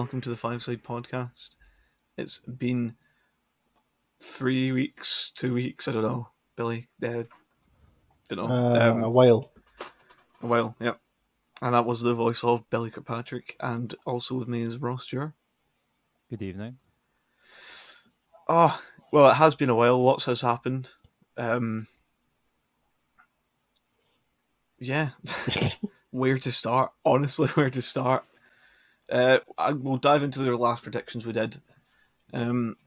welcome to the Five Side Podcast. It's been 3 weeks, 2 weeks, I don't know, Billy. Don't know. A while. A while, yep. And that was the voice of Billy Kirkpatrick, and also with me is Ross Dewar. Good evening. Oh, well, it has been a while. Lots has happened. Yeah. Where to start? Honestly, where to start? We'll dive into the last predictions we did.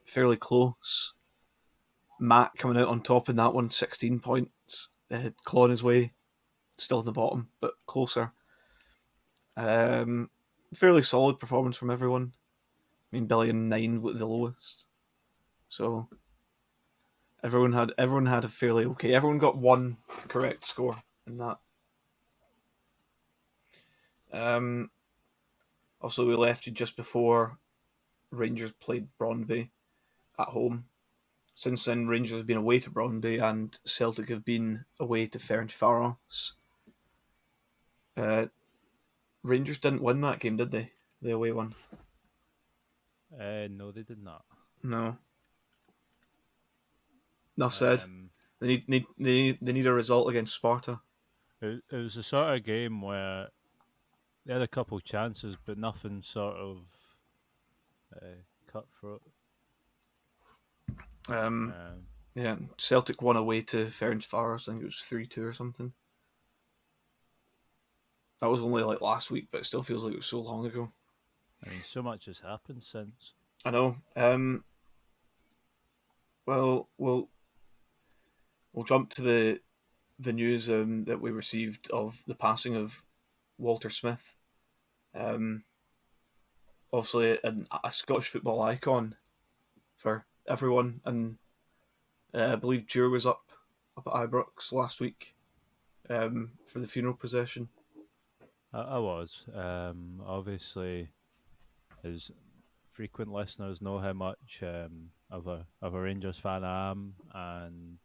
Fairly close. Matt coming out on top in that one, 16 points, clawing his way, still in the bottom, but closer. Fairly solid performance from everyone. I mean, Billy and 9 with the lowest. So everyone had a fairly okay. Everyone got one correct score in that. Also, we left you just before Rangers played Brøndby at home. Since then, Rangers have been away to Brøndby and Celtic have been away to Ferencváros. Rangers didn't win that game, did they? The away one. No, they did not. No. Enough said. They need a result against Sparta. It was the sort of game where they had a couple chances, but nothing sort of cutthroat. Yeah, Celtic won away to Ferencváros. I think it was 3-2 or something. That was only like last week, but it still feels like it was so long ago. I mean, so much has happened since. I know. Well, we'll jump to the news that we received of the passing of Walter Smith. Obviously, a Scottish football icon for everyone, and I believe Dewar was up at Ibrox last week for the funeral procession. I was. Obviously, as frequent listeners know how much of a Rangers fan I am, and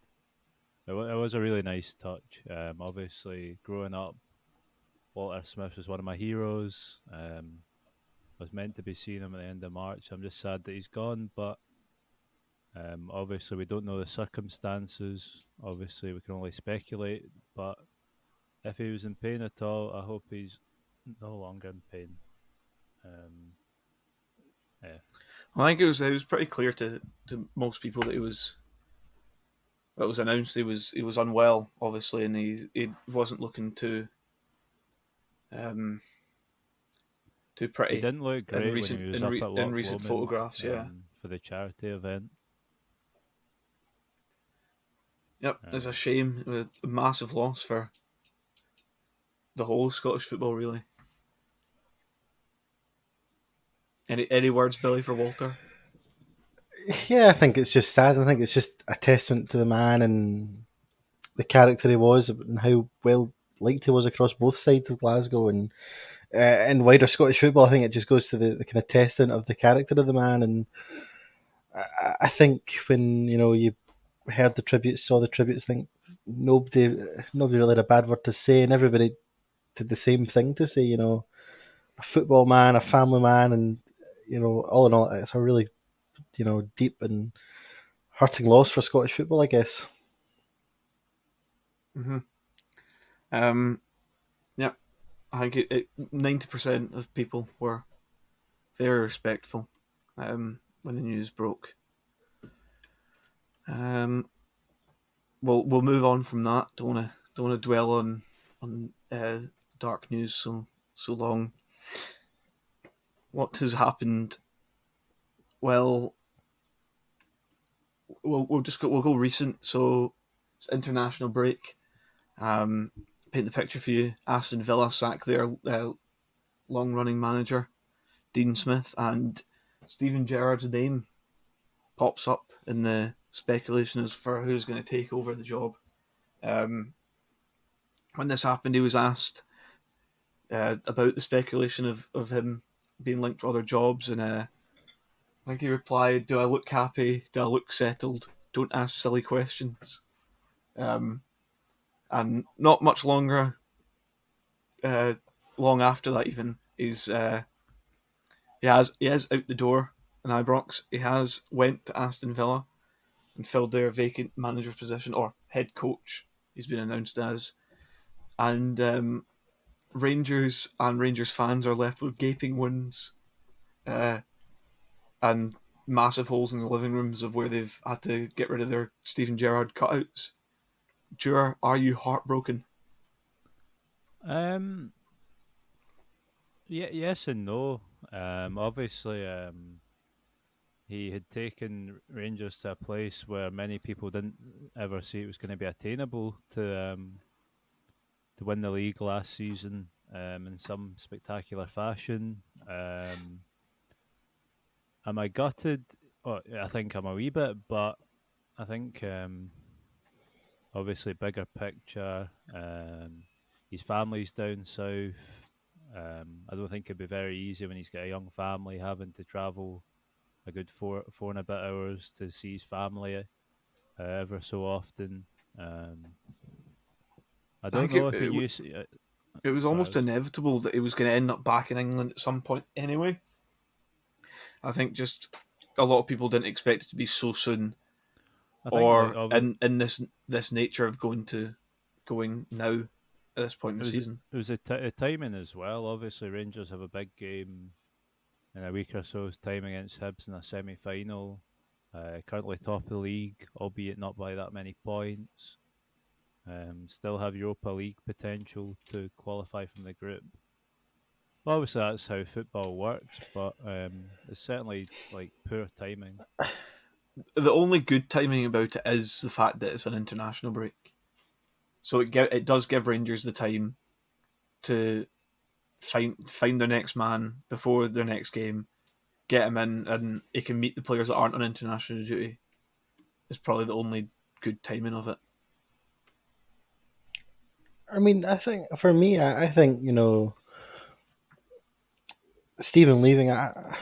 it was a really nice touch. Obviously, growing up, Walter Smith was one of my heroes. I was meant to be seeing him at the end of March. I'm just sad that he's gone, but obviously we don't know the circumstances. Obviously, we can only speculate, but if he was in pain at all, I hope he's no longer in pain. Yeah. I think it was pretty clear to most people that it was announced he was unwell, obviously, and he wasn't looking too pretty. He didn't look great when he was up at Loch in recent Lomond, photographs, yeah. For the charity event. Yep, it's a shame. It was a massive loss for the whole Scottish football, really. Any words, Billy, for Walter? Yeah, I think it's just sad. I think it's just a testament to the man and the character he was and how well liked he was across both sides of Glasgow and wider Scottish football. I think it just goes to the kind of testament of the character of the man. And I think when you heard the tributes, saw the tributes, I think nobody really had a bad word to say, and everybody did the same thing to say. A football man, a family man, and all in all, it's a really deep and hurting loss for Scottish football, I guess. Mm-hmm. Yeah, I think 90% of people were very respectful when the news broke. We'll move on from that. Don't want to dwell on dark news so long. What has happened? Well, we'll go recent. So it's international break. Paint the picture for you. Aston Villa sack their long-running manager, Dean Smith, and Steven Gerrard's name pops up in the speculation as for who's going to take over the job. When this happened, he was asked about the speculation of him being linked to other jobs, and I think he replied, "Do I look happy? Do I look settled? Don't ask silly questions." And not much longer, long after that, even, his He has out the door in Ibrox. He has went to Aston Villa and filled their vacant manager's position, or head coach. He's been announced as, and Rangers and Rangers fans are left with gaping wounds, uh, and massive holes in the living rooms of where they've had to get rid of their Steven Gerrard cutouts. Jura, are you heartbroken? Um, yeah, yes and no. Obviously, he had taken Rangers to a place where many people didn't ever see it was going to be attainable to win the league last season in some spectacular fashion. Am I gutted? Oh, I think I'm a wee bit, but I think obviously bigger picture. His family's down south. I don't think it'd be very easy when he's got a young family having to travel a good four and a bit hours to see his family ever so often. I I don't think know if he knew. it was Sorry, almost inevitable that he was going to end up back in England at some point anyway. I think just a lot of people didn't expect it to be so soon, I think like or in this nature of going now at this point in it the was season. a timing as well. Obviously, Rangers have a big game in a week or so's time against Hibs in a semi-final. Currently top of the league, albeit not by that many points. Still have Europa League potential to qualify from the group. Well, obviously, that's how football works, but it's certainly like poor timing. The only good timing about it is the fact that it's an international break, so it does give Rangers the time to find their next man before their next game, get him in, and he can meet the players that aren't on international duty. Is probably the only good timing of it. I mean, I think for me, I think Stephen leaving. I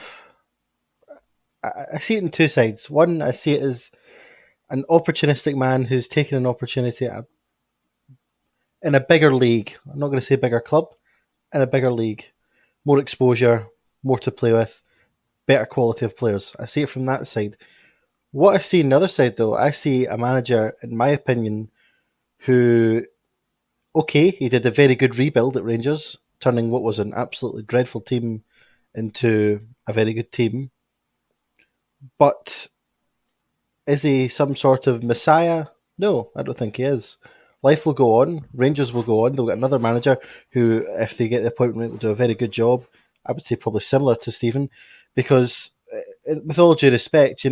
see it in two sides. One, I see it as an opportunistic man who's taken an opportunity in a bigger league. I'm not going to say bigger club, in a bigger league, more exposure, more to play with, better quality of players. I see it from that side. What I see on the other side, though, I see a manager, in my opinion, who, okay, he did a very good rebuild at Rangers, turning what was an absolutely dreadful team into a very good team. But is he some sort of messiah? No, I don't think he is. Life will go on. Rangers will go on. They'll get another manager who, if they get the appointment, will do a very good job. I would say probably similar to Stephen, because with all due respect,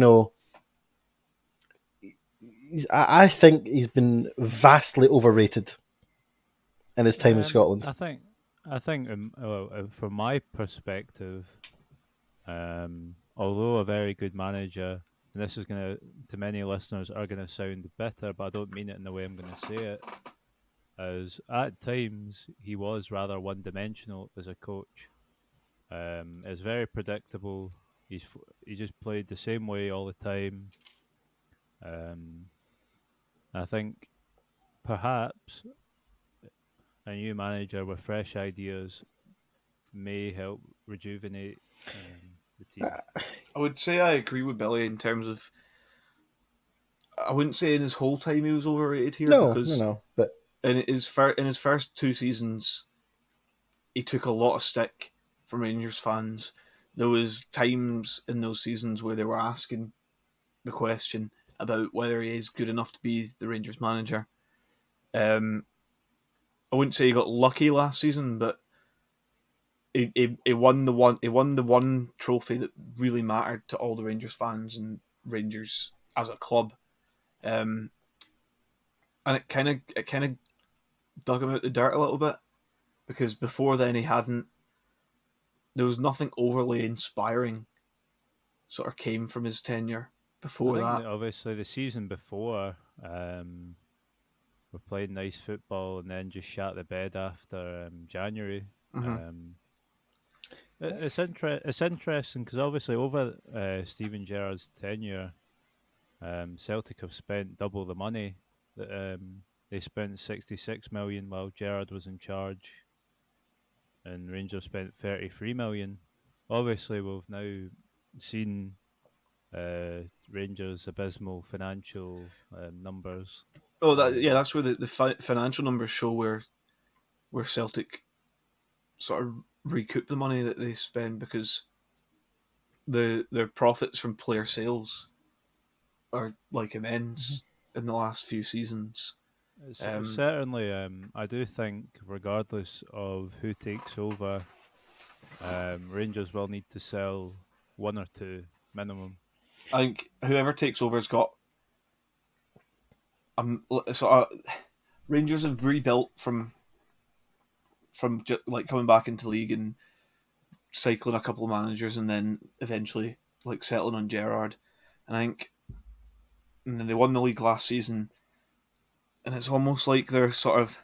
I think he's been vastly overrated in his time in Scotland. I think, from my perspective, although a very good manager, and this is to many listeners, are gonna sound bitter, but I don't mean it in the way I'm gonna say it. As at times he was rather one-dimensional as a coach. It's very predictable. He just played the same way all the time. Um, I think perhaps a new manager with fresh ideas may help rejuvenate the team. I would say I agree with Billy in terms of. I wouldn't say in his whole time he was overrated here No, no, because no. But in his first two seasons he took a lot of stick from Rangers fans. There was times in those seasons where they were asking the question about whether he is good enough to be the Rangers manager. Um, I wouldn't say he got lucky last season, but he won the one trophy that really mattered to all the Rangers fans and Rangers as a club. Um, and it kind of dug him out the dirt a little bit because before then he hadn't. There was nothing overly inspiring sort of came from his tenure I before think that. that obviously the season before, we played nice football and then just shat the bed after January. Mm-hmm. Um, it's interesting because obviously over Steven Gerrard's tenure, Celtic have spent double the money that they spent 66 million while Gerrard was in charge, and Rangers spent 33 million. obviously we've now seen Rangers' abysmal financial numbers. Oh, Um, that's where the financial numbers show where Celtic sort of recoup the money that they spend, because their profits from player sales are like Mhm. immense in the last few seasons. Um, Certainly, I do think, regardless of who takes over, Rangers will need to sell one or two minimum. I think whoever takes over has got sort of Rangers have rebuilt from like coming back into league and cycling a couple of managers and then eventually like settling on Gerrard. And I think, and then they won the league last season, and it's almost like they're sort of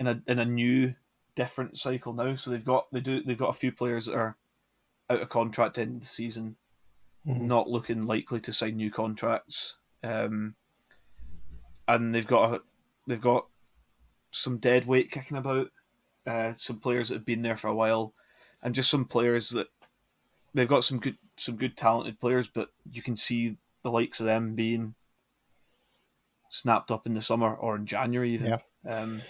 in a new different cycle now. So they've got a few players that are out of contract at the end of the season, Mhm. not looking likely to sign new contracts. And they've got some dead weight kicking about. Some players that have been there for a while, and just some players that they've got some good talented players, but you can see the likes of them being snapped up in the summer or in January Yeah. even.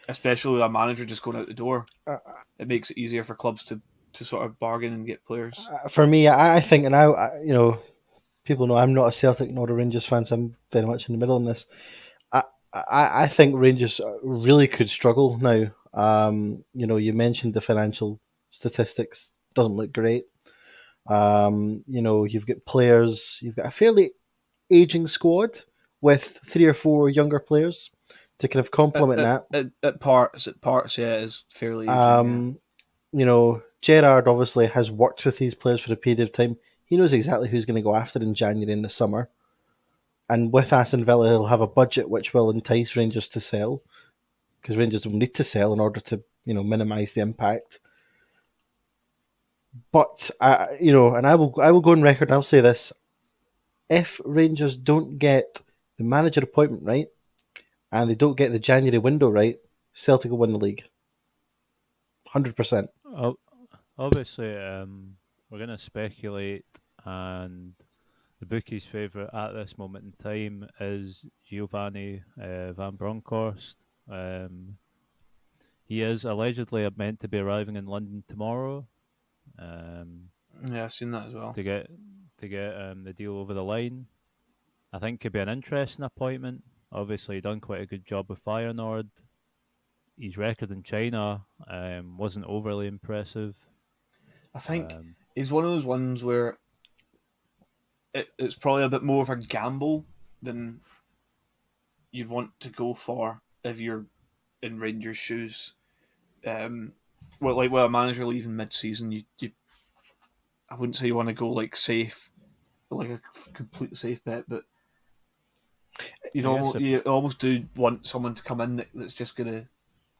Especially with a manager just going out the door, Uh, it makes it easier for clubs to sort of bargain and get players. for me, I think, and people know I'm not a Celtic nor a Rangers fan, so I'm very much in the middle in this. I, I think Rangers really could struggle now. You mentioned the financial statistics doesn't look great. You've got players, you've got a fairly aging squad with three or four younger players to kind of At, complement at, that. at parts, yeah, it is fairly aging. Yeah, Um, Gerard obviously has worked with these players for a period of time. He knows exactly who's going to go after in January and the summer. And with Aston Villa, he'll have a budget which will entice Rangers to sell, because Rangers will need to sell in order to minimise the impact. But and I will go on record and I'll say this: if Rangers don't get the manager appointment right and they don't get the January window right, Celtic will win the league, 100%. O- Obviously, we're going to speculate, and the bookie's favourite at this moment in time is Giovanni Van Bronkhorst. Um, he is allegedly meant to be arriving in London tomorrow. yeah, I've seen that as well. To get the deal over the line. I think could be an interesting appointment. Obviously, he done quite a good job with Feyenoord. His record in China wasn't overly impressive. I think Um, he's one of those ones where it's probably a bit more of a gamble than you'd want to go for if you're in Rangers' shoes. Um, with a manager leaving mid-season, you I wouldn't say you want to go like safe, like a complete safe bet, but I guess you almost do want someone to come in that's just going to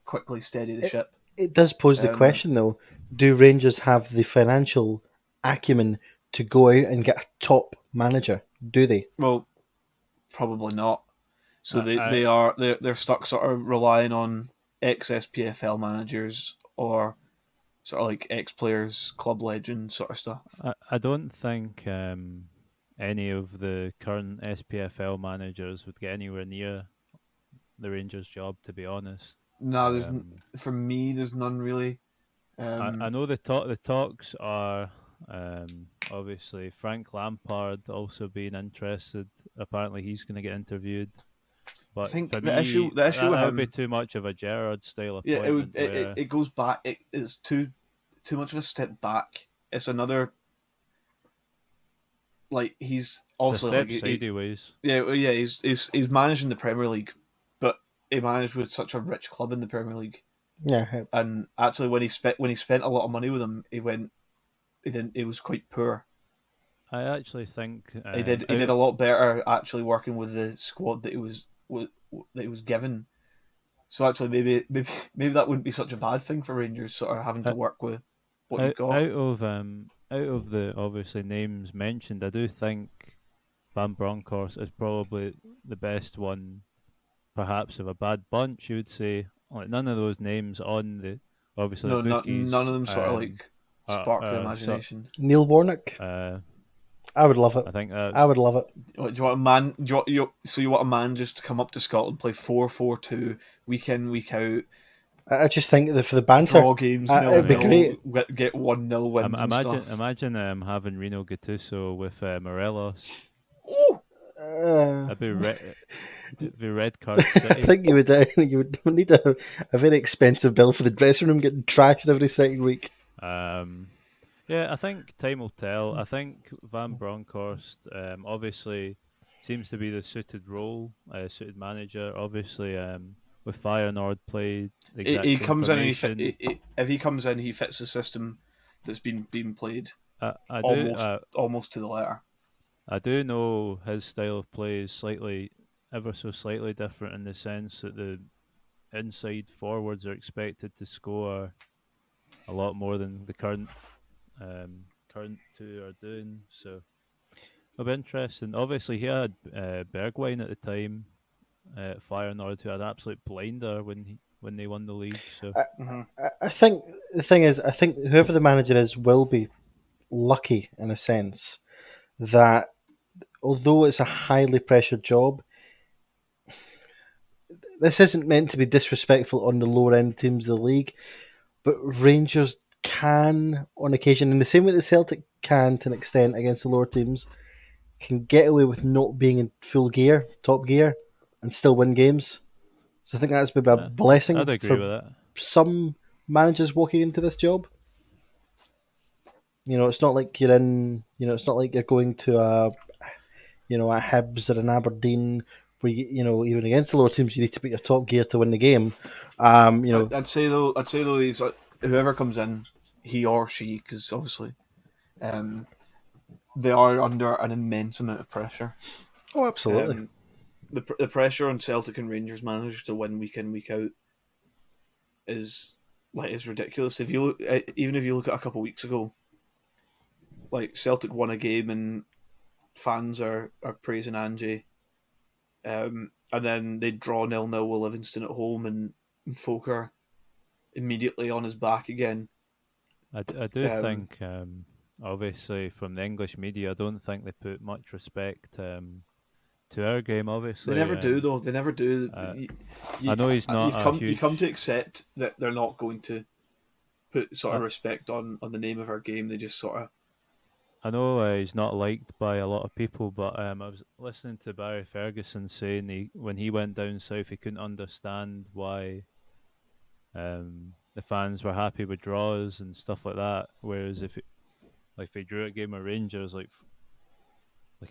quickly steady the It, ship. it does pose the Um, question, though: do Rangers have the financial acumen to go out and get a top manager? Do they? well, probably not. So I, I they're stuck sort of relying on ex SPFL managers or sort of like ex players, club legends sort of stuff. I don't think any of the current SPFL managers would get anywhere near the Rangers' job. To be honest, No, um, for me, there's none really. I Um, know the talks are obviously Frank Lampard also being interested. Apparently, he's going to get interviewed. I But think for me, the issue with that would be him, too much of a Gerrard style yeah, appointment where it goes back. It's too much of a step back. It's another, like he's it's a also like step sideways. yeah, he's managing the Premier League, but he managed with such a rich club in the Premier League. Yeah, And actually, when he spent a lot of money with them, he didn't he was quite poor. I actually think He did a lot better actually working with the squad that he was given. So actually, maybe that wouldn't be such a bad thing for Rangers, sort of having to out, work with what you've got. out of the obviously names mentioned, I do think Van Bronckhorst is probably the best one, perhaps of a bad bunch. You would say like none of those names on the obviously the No, not none bookies of them sort of like Spark the So, imagination. Neil Warnock. uh, I would love it. I think I would love it. What, do you want a man? So you want a man just to come up to Scotland, play 4-4-2 week in, week out, I just think that for the banter, draw games it'd be 0-0, great. get 1-0 wins and stuff. imagine having Reno Gattuso with Morelos. Oh, Uh, It'd be red card I city. think you would need a very expensive bill for the dressing room getting trashed every second week. Yeah, I think time will tell. I think Van Bronckhorst obviously seems to be the suited role, suited manager. Obviously, with Feyenoord played the exact he same comes in and formation. if he comes in, he fits the system that's been being played I do almost to the letter. I do know his style of play is ever so slightly different in the sense that the inside forwards are expected to score a lot more than the current two are doing. So it'll be interesting. Obviously, he had Bergwijn at the time at Feyenoord, who had an absolute blinder when they won the league. So I think the thing is, I think whoever the manager is will be lucky in a sense that although it's a highly pressured job, this isn't meant to be disrespectful on the lower end teams of the league, but Rangers can, on occasion, in the same way that Celtic can to an extent against the lower teams, can get away with not being in full gear, top gear, and still win games. So I think that's maybe a I'd blessing agree for with that. some managers walking into this job. It's not like you're in. It's not like you're going to a Hibs or an Aberdeen where even against the lower teams you need to put your top gear to win the game. I'd say though, he's whoever comes in, he or she, because obviously, they are under an immense amount of pressure. Oh, absolutely. The pressure on Celtic and Rangers managers to win week in, week out is ridiculous. If you look, even if you look at a couple of weeks ago, like Celtic won a game and fans are praising Angie, and then they draw 0-0 with Livingston at home, and folk are immediately on his back again. I do think, obviously, from the English media, I don't think they put much respect to our game. Obviously, They never do, though. They never do. I know he's not you come to accept that they're not going to put sort of respect on the name of our game. They just sort of. I know he's not liked by a lot of people, but I was listening to Barry Ferguson saying when he went down south, he couldn't understand why the fans were happy with draws and stuff like that. Whereas if they drew a game of Rangers, like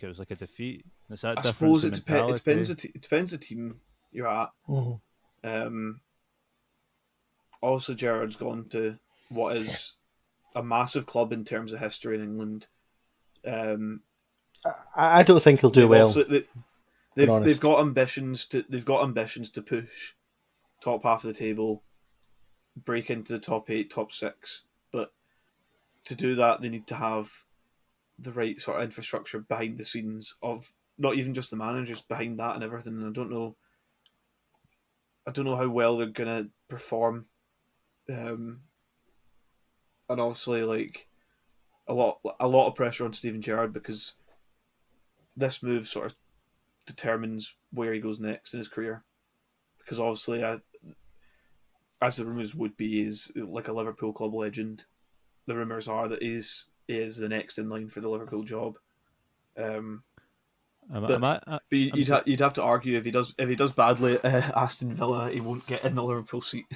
it was like a defeat. It's that I difference suppose in it mentality. depends the team you're at. Mm-hmm. Also, Gerrard's gone to what is a massive club in terms of history in England. I don't think he'll do well. They've got ambitions to push top half of the table, break into the top 8, top 6. But to do that, they need to have the right sort of infrastructure behind the scenes of not even just the managers, behind that and everything. And I don't know how well they're gonna perform. And obviously, like a lot of pressure on Steven Gerrard, because this move sort of determines where he goes next in his career. Because obviously, as the rumours would be, is like a Liverpool club legend. The rumours are that he is the next in line for the Liverpool job. But you'd have to argue if he does badly at Aston Villa, he won't get in the Liverpool seat.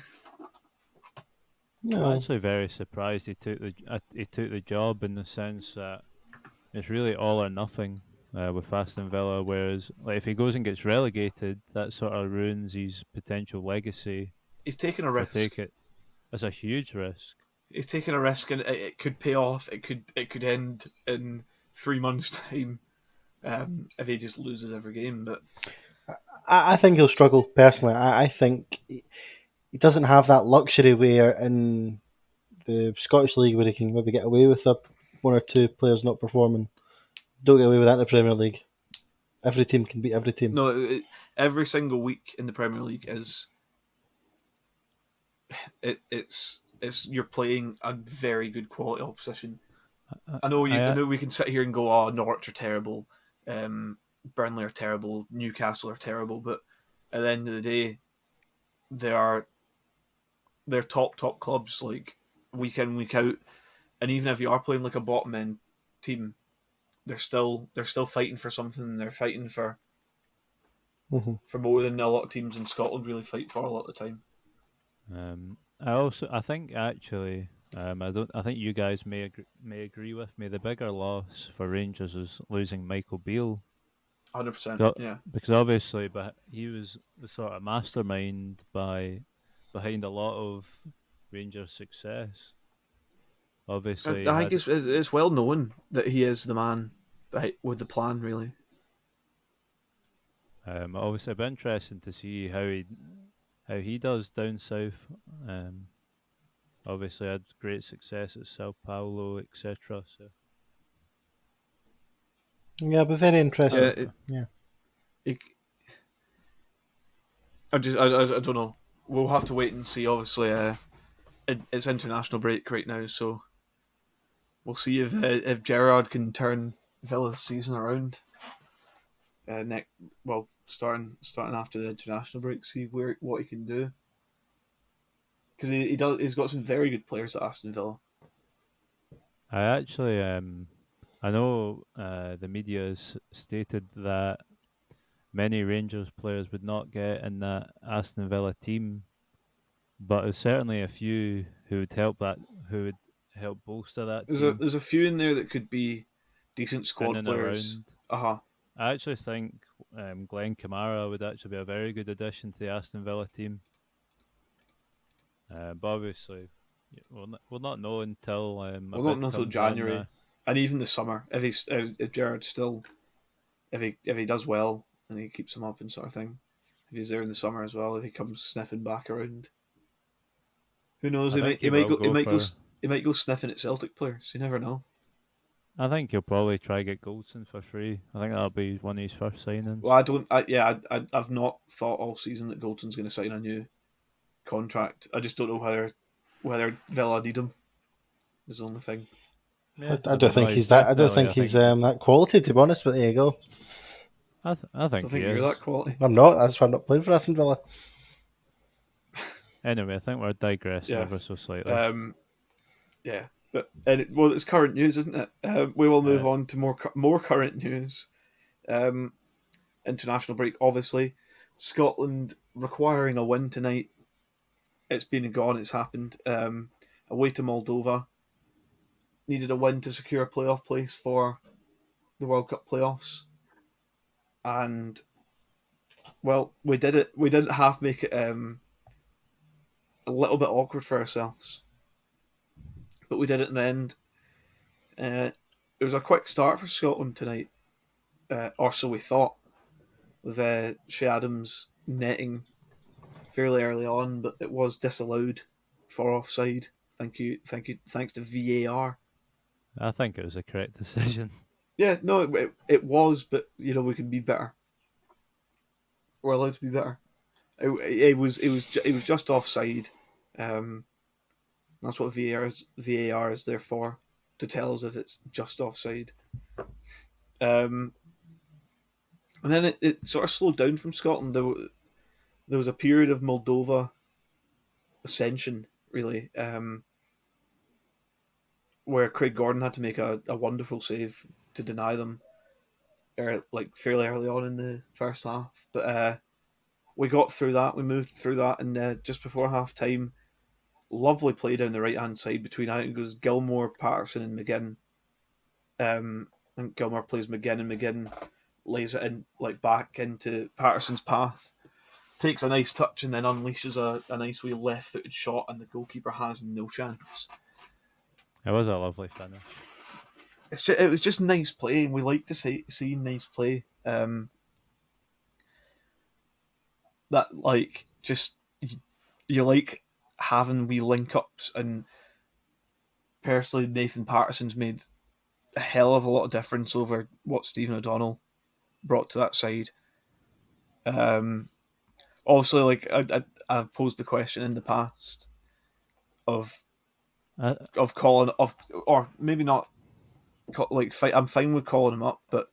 I'm actually very surprised he took the job, in the sense that it's really all or nothing with Aston Villa. Whereas, like, if he goes and gets relegated, that sort of ruins his potential legacy. He's taking a risk. It's a huge risk. He's taking a risk, and it could pay off. It could end in 3 months' time if he just loses every game. But I think he'll struggle personally. I think he doesn't have that luxury where in the Scottish League where he can maybe get away with one or two players not performing. Don't get away with that in the Premier League. Every team can beat every team. No, every single week in the Premier League it's you're playing a very good quality opposition. I, I know I we can sit here and go, "Oh, Norwich are terrible, Burnley are terrible, Newcastle are terrible," but at the end of the day, they're top clubs, like week in week out. And even if you are playing like a bottom end team, they're still fighting for something. They're fighting for more than a lot of teams in Scotland really fight for a lot of the time. I think actually, I think you guys may agree with me. The bigger loss for Rangers is losing Michael Beale. 100%. Yeah. Because obviously, but he was the sort of mastermind behind a lot of Rangers' success. I Obviously, think it's well known that he is the man with the plan, really. obviously, it'd be interesting to see how he does down south. Obviously, had great success at Sao Paulo, etc. So Yeah, but very Yeah, interesting. Yeah. it, I don't know. We'll have to wait and see. Obviously, it's international break right now, so we'll see if Gerrard can turn Villa's season around. Next, well, starting after the international break, see what he can do, because he does. He's got some very good players at Aston Villa. I actually, I know the media has stated that many Rangers players would not get in that Aston Villa team, but there's certainly a few who would help bolster that team There's a few in there that could be decent in squad and players. around. Uh-huh. I actually think Glenn Kamara would actually be a very good addition to the Aston Villa team. But obviously, we'll not know until a Well, not bid until comes in. January, and even the summer. If Gerrard still, if he does well and he keeps him up and sort of thing, if he's there in the summer as well, if he comes sniffing back around, who knows? I think he will go for. He might go sniffing at Celtic players. You never know. I think he'll probably try get Goldson for free. I think that'll be one of his first signings. Well, I don't. I've not thought all season that Goldson's going to sign a new contract. I just don't know whether Villa need him. Is the only thing. Yeah, I I don't don't know. think He's he's that. I don't definitely. think he's that quality, to be honest. But there you go. I I don't think he think you're is. that quality. I'm not. That's why I'm not playing for Aston Villa. Anyway, I think we're digressing ever Yes. so slightly. Yeah, but well, it's current news, isn't it? We will move Uh, on to more current news. International break, obviously. Scotland requiring a win tonight. It's been and gone. It's happened. Away to Moldova. Needed a win to secure a playoff place for the World Cup playoffs, and well, we did it. We didn't half make it a little bit awkward for ourselves, but we did it in the end. It was a quick start for Scotland tonight, or so we thought, with Shea Adams netting fairly early on, but it was disallowed for offside. Thank you. Thanks to VAR. I think it was a correct decision. Yeah, no, it was, but we can be better. We're allowed to be better. It was just offside. That's what VAR is there for, to tell us if it's just offside. And then it sort of slowed down from Scotland. There was a period of Moldova ascension, really, where Craig Gordon had to make a wonderful save to deny them, like fairly early on in the first half. But we got through that. We moved through that, and just before half time, lovely play down the right hand side between, I think it was Gilmore, Patterson, and McGinn. I think Gilmore plays McGinn, and McGinn lays it in like back into Patterson's path. Takes a nice touch and then unleashes a nice wee left-footed shot, and the goalkeeper has no chance. It was a lovely finish. It was just nice play, and we like to see nice play. That like just you like having wee link ups, and personally, Nathan Patterson's made a hell of a lot of difference over what Stephen O'Donnell brought to that side. Obviously, like I've posed the question in the past of of calling of, or maybe not. I'm fine with calling him up, but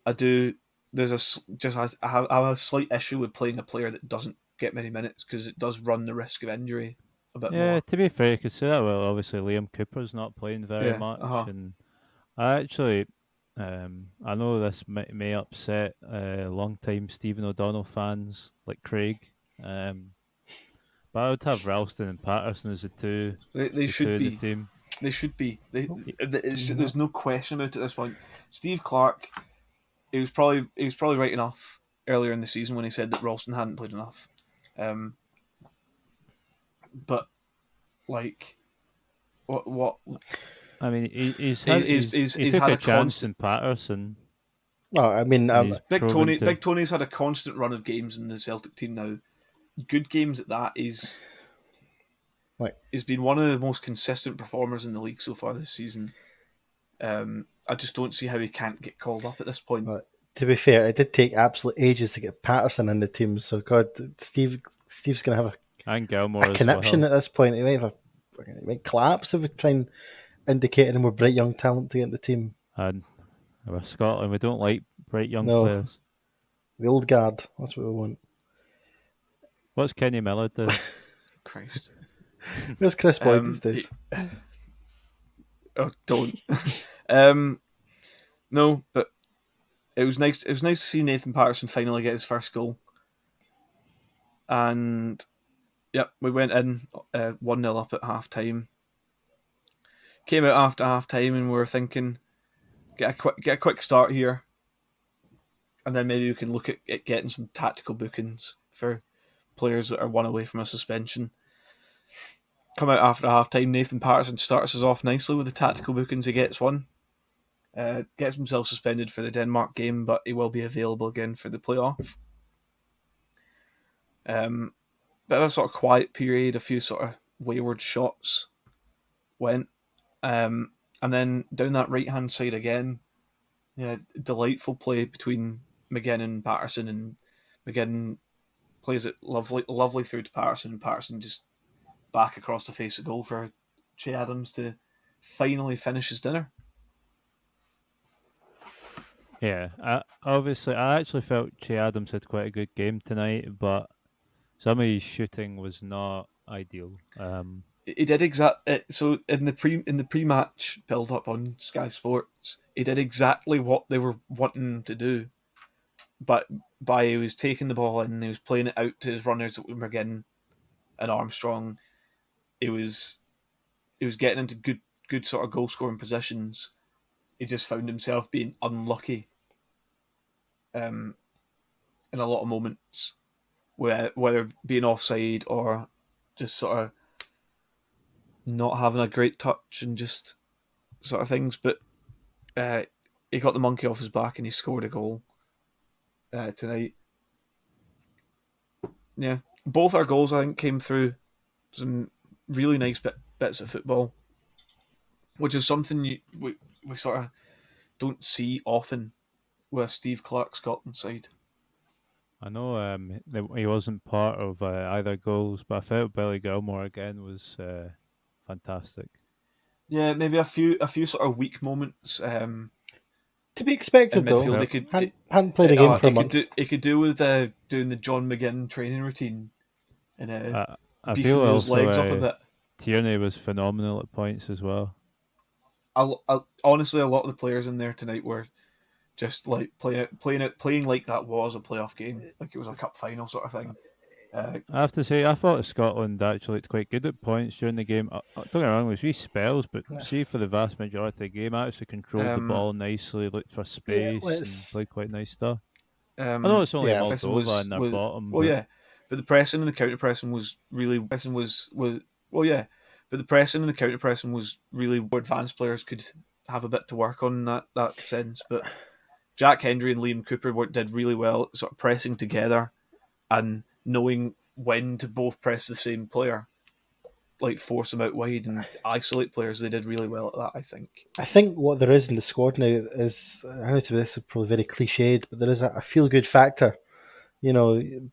I do. There's I have a slight issue with playing a player that doesn't get many minutes because it does run the risk of injury a bit Yeah, more. to be fair, you could say that. Well, obviously Liam Cooper's not playing very Yeah. much, and I actually, I know this may upset long-time Stephen O'Donnell fans like Craig, but I would have Ralston and Patterson as They the two should in the be. team. They should be. Y- There's no question about it at this point. Steve Clark, he was probably right enough earlier in the season when he said that Ralston hadn't played enough. But like, what I mean, he he's took had a a chance constant. in Patterson, No, I mean, and he's proven to. Big Tony's had a constant run of games in the Celtic team now. Good games at that. like He's been one of the most consistent performers in the league so far this season. I just don't see how he can't get called up at this point. to be fair, it did take absolute ages to get Patterson in the team. So God, Steve's gonna have And a Gilmore as conniption well. at this point. He might collapse if we try and indicate any more bright young talent to get in the team. And with Scotland, we don't like bright young No, players. the old guard. That's what we want. What's Kenny Miller do? Christ. Where's Chris Boyd these days? Oh, don't. No, but it was nice. It was nice to see Nathan Patterson finally get his first goal. And yep, we went in 1-0 up at half time. Came out after half time and we were thinking, get a quick start here, and then maybe we can look at getting some tactical bookings for players that are one away from a suspension. Come out after half time, Nathan Patterson starts us off nicely with the tactical bookings. He gets one, gets himself suspended for the Denmark game, but he will be available again for the playoff. Bit of a sort of quiet period, a few sort of wayward shots went, and then down that right hand side again, yeah, delightful play between McGinn and Patterson, and McGinn plays it lovely through to Patterson, and Patterson just back across the face of goal for Che Adams to finally finish his dinner. Yeah, I actually felt Che Adams had quite a good game tonight, but some of his shooting was not ideal. He did so in the pre-match build up on Sky Sports, he did exactly what they were wanting to do, but he was taking the ball in, he was playing it out to his runners that we were getting, and Armstrong. He was getting into good sort of goal scoring positions. He just found himself being unlucky in a lot of moments, whether being offside or just sort of not having a great touch and just sort of things. But he got the monkey off his back and he scored a goal tonight. Yeah, both our goals I think came through some really nice bits of football, which is something we sort of don't see often with Steve Clark's Scotland side. I know he wasn't part of either goals, but I felt Billy Gilmore again was fantastic. Yeah, maybe a few sort of weak moments. To be expected In though. midfield, Hadn't played a game for a he month. he could do with doing the John McGinn training routine and I beefing feel those also legs up a bit. Tierney was phenomenal at points as well. Honestly, a lot of the players in there tonight were just like playing like that was a playoff game, like it was a cup final sort of thing. I have to say, I thought Scotland actually looked quite good at points during the game. Don't get me wrong, there was wee spells, but see for the vast majority of the game, I actually controlled the ball nicely, looked for space, and played quite nice stuff. I know it's only Moldova in their bottom. Well, yeah, but the pressing and the counter pressing was really well, yeah, but the pressing and the counter pressing was really where advanced players could have a bit to work on in that sense. But Jack Hendry and Liam Cooper did really well, sort of pressing together and knowing when to both press the same player, like force them out wide and isolate players. They did really well at that, I think. I think what there is in the squad now is, I know this is probably very cliched, but there is a feel-good factor.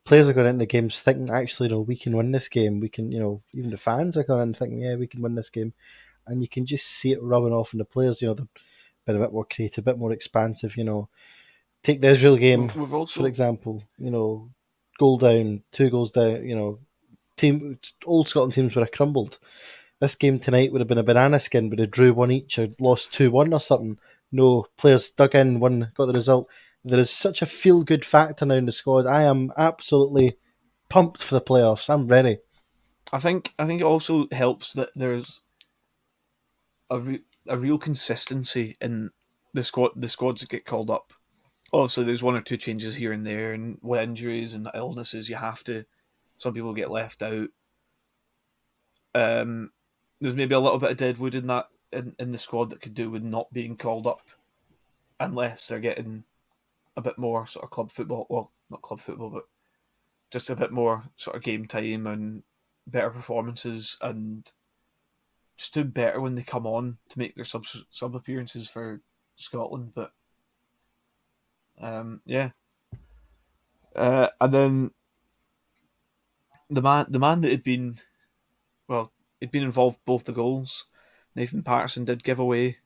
Players are going into games thinking, actually, we can win this game. We can, even the fans are going in thinking, yeah, we can win this game. And you can just see it rubbing off on the players. They've been a bit more creative, a bit more expansive. Take the Israel game, We've for also example. Goal down, 2 goals down. Old Scotland teams would have crumbled. This game tonight would have been a banana skin, would have drew one each or lost 2-1 or something. No, players dug in, won, got the result. There is such a feel-good factor now in the squad. I am absolutely pumped for the playoffs. I'm ready. I think it also helps that there's a real consistency in the squads that get called up. Obviously, there's one or two changes here and there, and with injuries and illnesses, some people get left out. There's maybe a little bit of deadwood in that in the squad that could do with not being called up, unless they're getting a bit more sort of club football. Well, not club football, but just a bit more sort of game time and better performances, and just do better when they come on to make their sub appearances for Scotland. But yeah, and then the man that he'd been involved with both the goals. Nathan Patterson did give away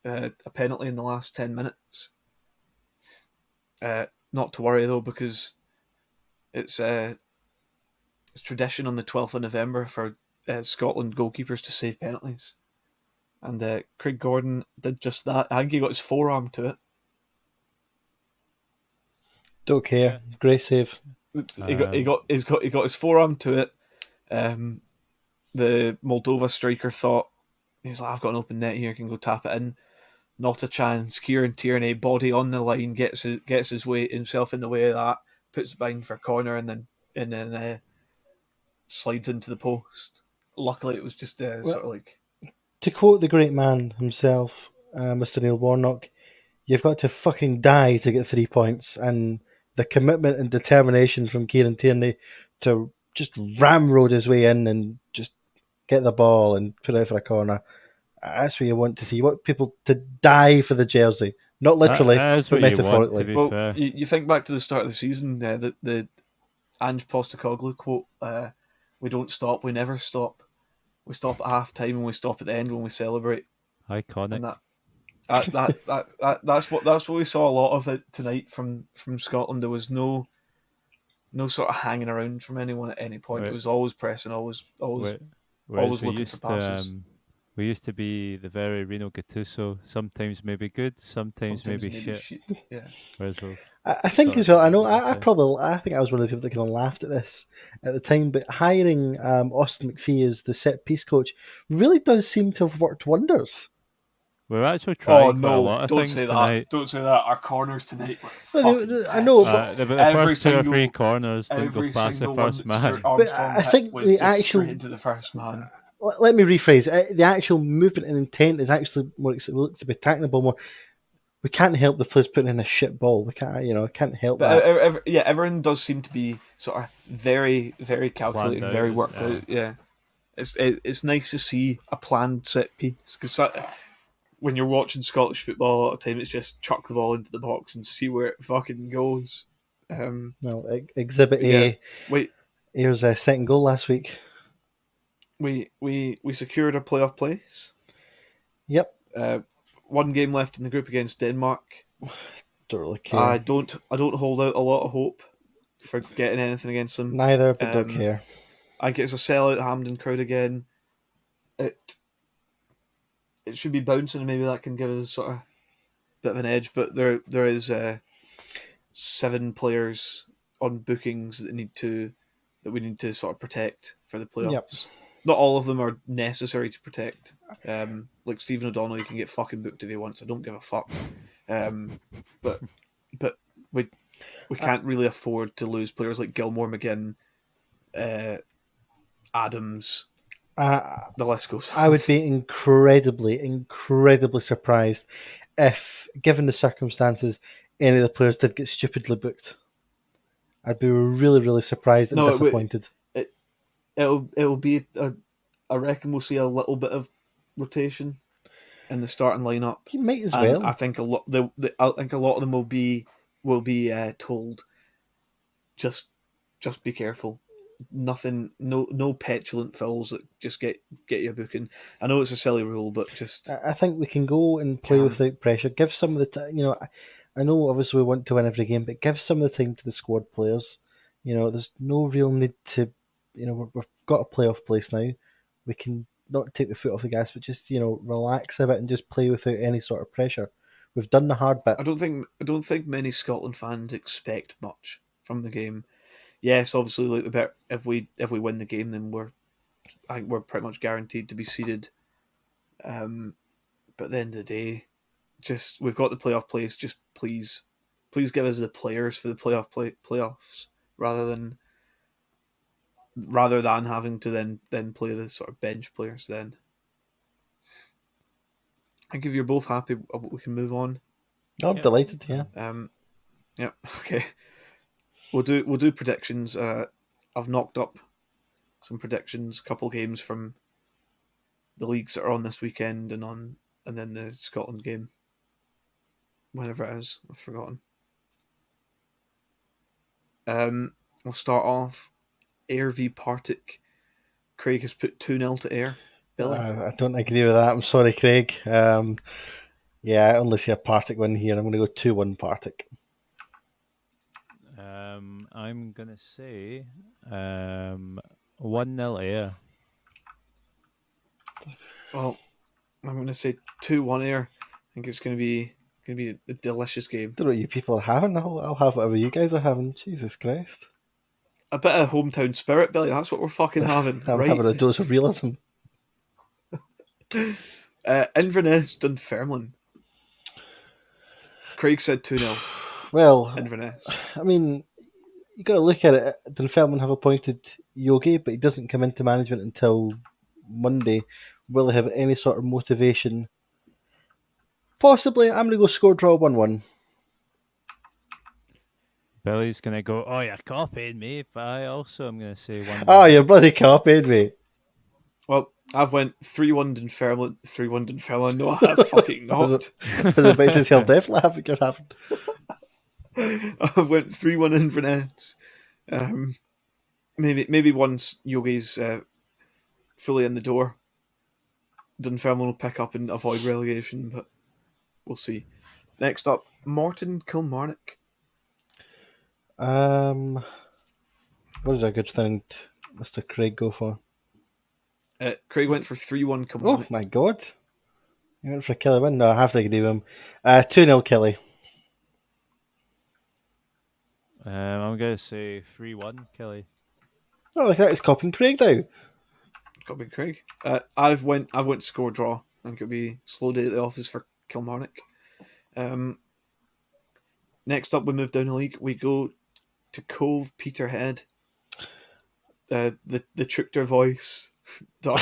a penalty in the last 10 minutes. Not to worry though, because it's tradition on the 12th of November for Scotland goalkeepers to save penalties. And Craig Gordon did just that. I think he got his forearm to it. Don't care. Yeah. Great save. He got his forearm to it. The Moldova striker thought, he was like, I've got an open net here, I can go tap it in. Not a chance. Kieran Tierney, body on the line, gets himself in the way of that, puts it behind for a corner, and then slides into the post. Luckily, it was just sort of like. To quote the great man himself, Mr. Neil Warnock, you've got to fucking die to get 3 points, and the commitment and determination from Kieran Tierney to just ramrod his way in and just get the ball and put it out for a corner. That's what you want to see. You want people to die for the jersey. Not literally, but metaphorically. You think back to the start of the season, the Ange Postecoglou quote, we don't stop, we never stop. We stop at half time and we stop at the end when we celebrate. Iconic. And that's what we saw a lot of it tonight from Scotland. There was no sort of hanging around from anyone at any point. It was always pressing, always looking for passes. We used to be the very Reno Gattuso. Sometimes maybe good, sometimes maybe shit. Yeah. I think as well. I know. I think I was one of the people that kind of laughed at this at the time. But hiring Austin McPhee as the set piece coach really does seem to have worked wonders. We're actually trying quite a lot of things tonight. Don't say that. Our corners tonight were fucking I know, but the first 2 or 3 corners didn't go past the first man. But I think the actual into the first man. Let me rephrase. The actual movement and intent is actually more. It looks to be technical more. We can't help the players putting in a shit ball. We can't. Can't help that. Everyone does seem to be sort of very, very calculated, very worked out. Yeah, it's nice to see a planned set piece, because when you're watching Scottish football, a lot of time it's just chuck the ball into the box and see where it fucking goes. Exhibit A. Wait, here's a second goal last week. We secured a playoff place. Yep. 1 game left in the group against Denmark. Don't really care. I don't hold out a lot of hope for getting anything against them. Neither, but don't care. I think it's a sellout Hampden crowd again. It should be bouncing, and maybe that can give us sort of a bit of an edge. But there is 7 players on bookings that we need to sort of protect for the playoffs. Yep. Not all of them are necessary to protect. Like Stephen O'Donnell, you can get fucking booked if he wants. I don't give a fuck. But we can't really afford to lose players like Gilmore, McGinn, Adams. The list goes. I would be incredibly surprised if, given the circumstances, any of the players did get stupidly booked. I'd be really, really surprised and disappointed. It'll be I reckon we'll see a little bit of rotation in the starting lineup. You might as well. I think a lot of them will be told just be careful. Nothing, no petulant fouls that just get you a booking. I know it's a silly rule, but just I think we can go and play Calm. without pressure. Give some of the time. I know obviously we want to win every game, but give some of the time to the squad players. There's no real need to. We've got a playoff place now. We can not take the foot off the gas, but just relax a bit and just play without any sort of pressure. We've done the hard bit. I don't think many Scotland fans expect much from the game. Yes, obviously, like the better if we win the game, then I think we're pretty much guaranteed to be seeded. But at the end of the day, just we've got the playoff place. Just please give us the players for the playoffs rather than having to then play the sort of bench players. Then I think if you're both happy, we can move on. I'm delighted. Yeah. Yeah. Okay. We'll do predictions. I've knocked up some predictions, a couple games from the leagues that are on this weekend and then the Scotland game. Whenever it is, I've forgotten. We'll start off. Ayr v Partick. Craig has put 2-0 to Ayr. Billy? I don't agree with that. I'm sorry, Craig. Yeah, I only see a Partick win here. I'm going to go 2-1 Partick. I'm going to say 1-0 Ayr. Well, I'm going to say 2-1 Ayr. I think it's going to be a delicious game. Don't know what you people are having. I'll have whatever you guys are having. Jesus Christ. A bit of hometown spirit, Billy. That's what we're fucking having, I'm right? having a dose of realism. Inverness, Dunfermline. Craig said 2-0. Well, Inverness. I mean, you got to look at it. Dunfermline have appointed Yogi, but he doesn't come into management until Monday. Will he have any sort of motivation? Possibly. I'm going to go score draw 1-1. Billy's going to go, oh, you're copying me, but I also am going to say 1-0. Oh, you're bloody copied me. Well, I've went 3-1 Dunfermline. 3-1 Dunfermline. No, I have fucking I was not. about to say, I'll definitely have what you're having. I've went 3-1 Inverness. Maybe once Yogi's fully in the door, Dunfermline will pick up and avoid relegation, but we'll see. Next up, Morton Kilmarnock. What did a good thing Mr. Craig go for? Craig went for 3-1 Oh Kilmarnock. my god. He went for a Kelly win. No, I have to agree with him. 2-0 Kelly. I'm going to say 3-1 Kelly. Oh, look at that. He's copying Craig now. Got big Craig. I've went score draw. I think it'll be slow day at the office for Kilmarnock. Next up, we move down the league. We go to Cove Peterhead. The Trictor voice. I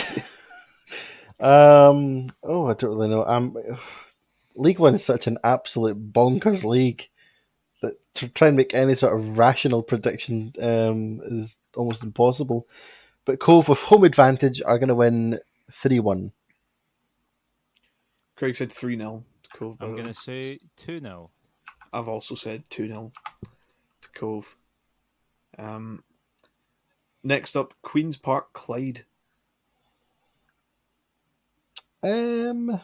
don't really know. League One is such an absolute bonkers league that to try and make any sort of rational prediction is almost impossible. But Cove, with home advantage, are going to win 3-1. Craig said 3-0 to Cove. I'm going to say 2-0. I've also said 2-0 to Cove. Next up, Queen's Park Clyde. Well,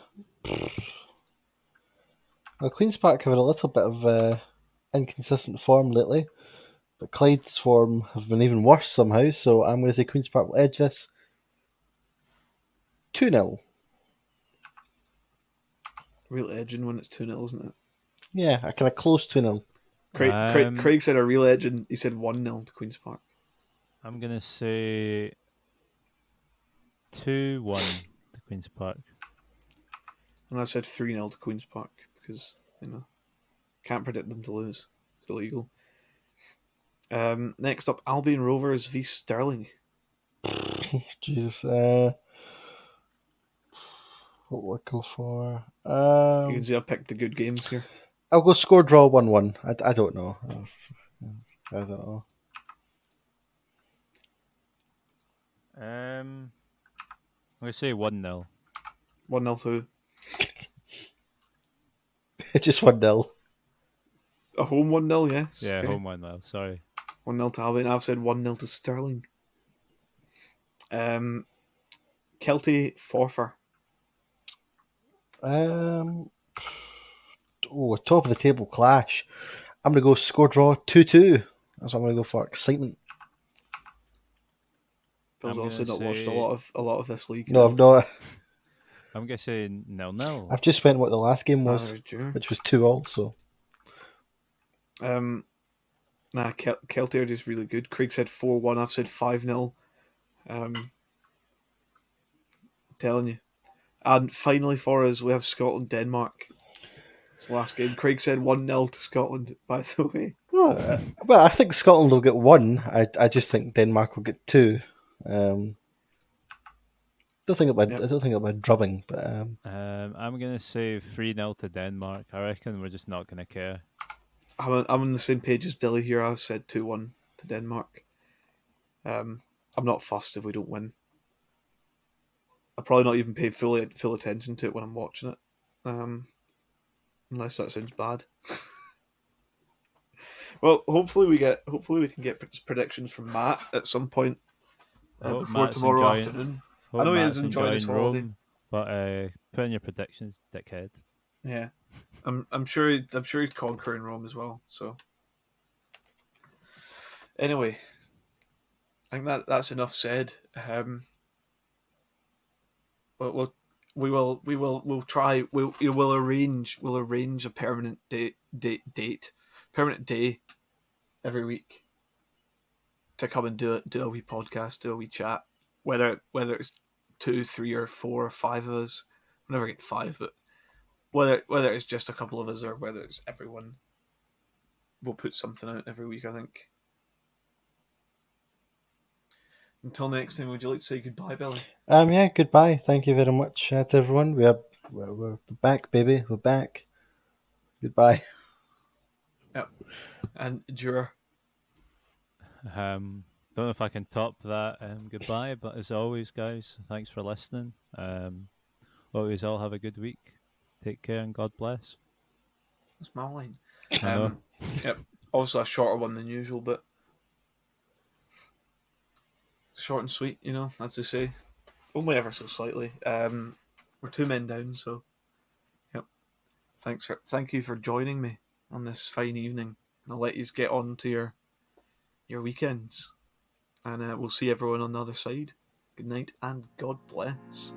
Queen's Park have had a little bit of inconsistent form lately, but Clyde's form have been even worse somehow, so I'm going to say Queen's Park will edge this 2-0. Real edging when it's 2-0, isn't it? Yeah, a kind of close 2-0. Craig said a real edge, and he said 1-0 to Queen's Park. I'm going to say 2-1 to Queen's Park. And I said 3-0 to Queen's Park because, can't predict them to lose. It's illegal. Next up, Albion Rovers v Stirling. Jesus. What will I go for? You can see I picked the good games here. I'll go score draw 1-1. I don't know. I don't know. I'm going to say 1-0. 1-0 to Just 1-0. a home 1-0, yes. Yeah, Okay. home 1-0, sorry. 1-0 to Albion. I've said 1-0 to Sterling. Kelty Forfar. Top of the table clash. I'm going to go score draw 2-2. That's what I'm going to go for. Excitement. Bill's I'm also gonna not watched a say- lot of this league. No, I've not. I'm going to say 0-0. I've just went what the last game was, There's Jure. which was 2-2. So Kelty are just really good. Craig said 4-1. I've said 5-0. Telling you. And finally for us, we have Scotland Denmark. It's the last game. Craig said 1-0 to Scotland, by the way. well, I think Scotland will get 1. I just think Denmark will get 2. I don't think about drubbing, but I'm going to say 3-0 to Denmark. I reckon we're just not going to care. I'm on the same page as Billy here. I've said 2-1 to Denmark. I'm not fussed if we don't win. I'll probably not even pay full attention to it when I'm watching it. Unless that sounds bad. Well, hopefully we can get predictions from Matt at some point before Matt's tomorrow enjoying- afternoon. Hope I know he Matt's is enjoying his holiday. Rome, but put in your predictions, dickhead. Yeah, I'm sure he's conquering Rome as well. So anyway, I think that's enough said. But we'll try. We'll arrange a permanent permanent day every week to come and do a wee podcast, do a wee chat. Whether it's 2, 3, or 4 or 5 of us, we'll never get 5, but whether it's just a couple of us or whether it's everyone, we'll put something out every week, I think. Until next time, would you like to say goodbye, Billy? yeah, goodbye. Thank you very much to everyone. We're back, baby. We're back. Goodbye. Yep. And Jura. Don't know if I can top that goodbye, but as always, guys, thanks for listening. Always all have a good week. Take care and God bless. That's my line. I know. Yep. Obviously a shorter one than usual, but short and sweet, as they say. Only ever so slightly. We're 2 men down, so yep. Thank you for joining me on this fine evening. And I'll let you get on to your weekends. And we'll see everyone on the other side. Good night and God bless.